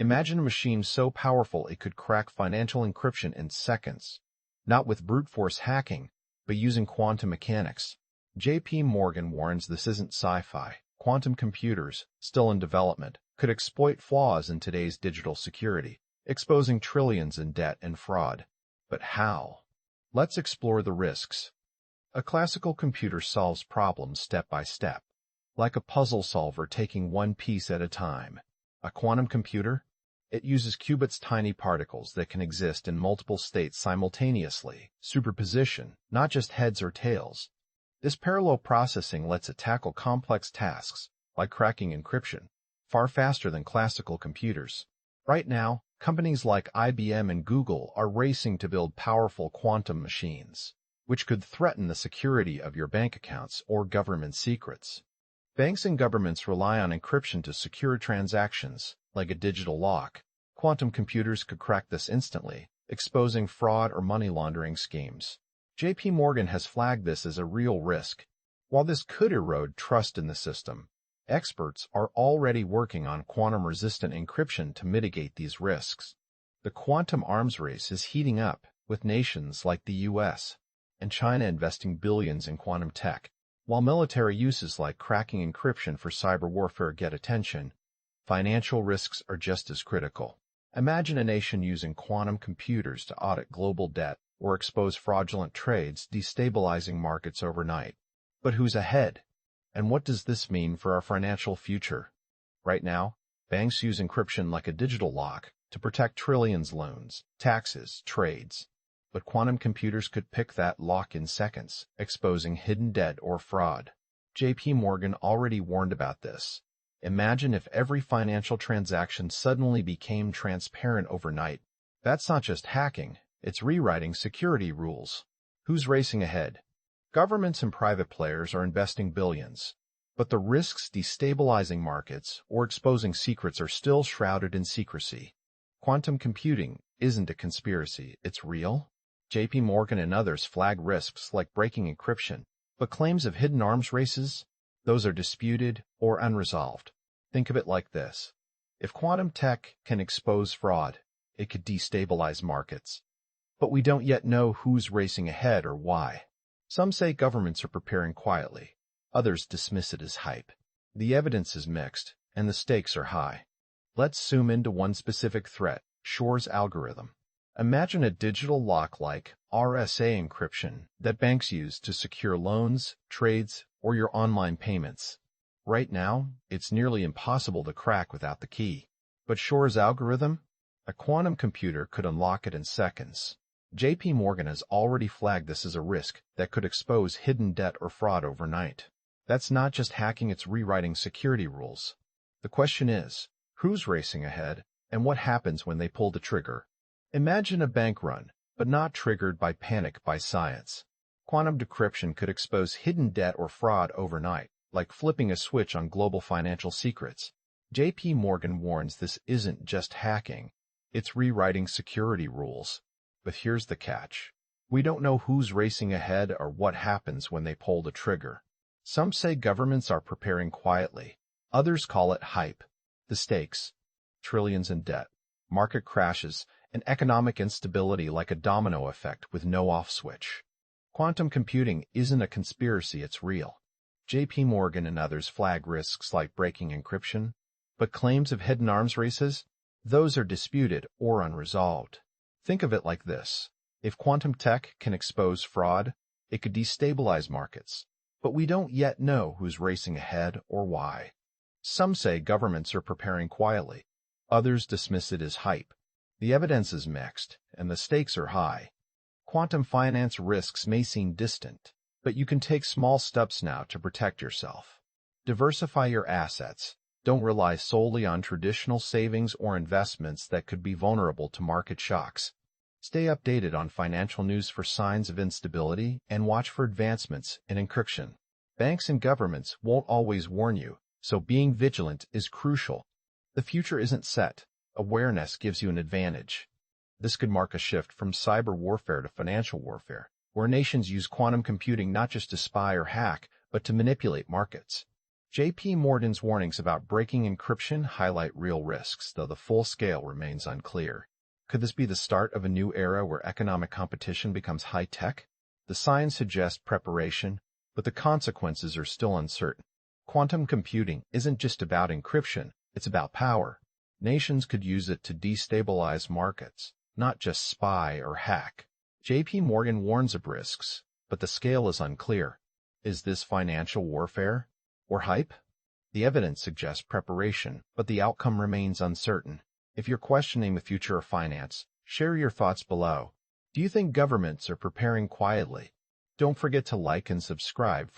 Imagine a machine so powerful it could crack financial encryption in seconds, not with brute force hacking, but using quantum mechanics. JPMorgan warns this isn't sci-fi. Quantum computers, still in development, could exploit flaws in today's digital security, exposing trillions in debt and fraud. But how? Let's explore the risks. A classical computer solves problems step by step, like a puzzle solver taking one piece at a time. A quantum computer? It uses qubits, tiny particles that can exist in multiple states simultaneously, superposition, not just heads or tails. This parallel processing lets it tackle complex tasks, like cracking encryption, far faster than classical computers. Right now, companies like IBM and Google are racing to build powerful quantum machines, which could threaten the security of your bank accounts or government secrets. Banks and governments rely on encryption to secure transactions, like a digital lock. Quantum computers could crack this instantly, exposing fraud or money laundering schemes. JPMorgan has flagged this as a real risk. While this could erode trust in the system, experts are already working on quantum-resistant encryption to mitigate these risks. The quantum arms race is heating up, with nations like the US and China investing billions in quantum tech. While military uses like cracking encryption for cyber warfare get attention, financial risks are just as critical. Imagine a nation using quantum computers to audit global debt or expose fraudulent trades, destabilizing markets overnight. But who's ahead? And what does this mean for our financial future? Right now, banks use encryption like a digital lock to protect trillions loans, taxes, trades. But quantum computers could pick that lock in seconds, exposing hidden debt or fraud. JPMorgan already warned about this. Imagine if every financial transaction suddenly became transparent overnight. That's not just hacking, it's rewriting security rules. Who's racing ahead? Governments and private players are investing billions. But the risks destabilizing markets or exposing secrets are still shrouded in secrecy. Quantum computing isn't a conspiracy, it's real. JPMorgan and others flag risks like breaking encryption, but claims of hidden arms races, those are disputed or unresolved. Think of it like this. If quantum tech can expose fraud, it could destabilize markets. But we don't yet know who's racing ahead or why. Some say governments are preparing quietly. Others dismiss it as hype. The evidence is mixed, and the stakes are high. Let's zoom into one specific threat, Shor's algorithm. Imagine a digital lock like RSA encryption that banks use to secure loans, trades, or your online payments. Right now, it's nearly impossible to crack without the key. But Shor's algorithm? A quantum computer could unlock it in seconds. JPMorgan has already flagged this as a risk that could expose hidden debt or fraud overnight. That's not just hacking, it's rewriting security rules. The question is, who's racing ahead, and what happens when they pull the trigger? Imagine a bank run, but not triggered by panic by science. Quantum decryption could expose hidden debt or fraud overnight, like flipping a switch on global financial secrets. JPMorgan warns this isn't just hacking, it's rewriting security rules. But here's the catch. We don't know who's racing ahead or what happens when they pull the trigger. Some say governments are preparing quietly. Others call it hype. The stakes: trillions in debt, market crashes, and economic instability like a domino effect with no off switch. Quantum computing isn't a conspiracy, it's real. JPMorgan and others flag risks like breaking encryption, but claims of hidden arms races? Those are disputed or unresolved. Think of it like this. If quantum tech can expose fraud, it could destabilize markets. But we don't yet know who's racing ahead or why. Some say governments are preparing quietly. Others dismiss it as hype. The evidence is mixed, and the stakes are high. Quantum finance risks may seem distant, but you can take small steps now to protect yourself. Diversify your assets. Don't rely solely on traditional savings or investments that could be vulnerable to market shocks. Stay updated on financial news for signs of instability and watch for advancements in encryption. Banks and governments won't always warn you, so being vigilant is crucial. The future isn't set. Awareness gives you an advantage. This could mark a shift from cyber warfare to financial warfare, where nations use quantum computing not just to spy or hack, but to manipulate markets. JP Morgan's warnings about breaking encryption highlight real risks, though the full scale remains unclear. Could this be the start of a new era where economic competition becomes high-tech? The signs suggest preparation, but the consequences are still uncertain. Quantum computing isn't just about encryption, it's about power. Nations could use it to destabilize markets, not just spy or hack. JP Morgan warns of risks, but the scale is unclear. Is this financial warfare or hype? The evidence suggests preparation, but the outcome remains uncertain. If you're questioning the future of finance, share your thoughts below. Do you think governments are preparing quietly? Don't forget to like and subscribe.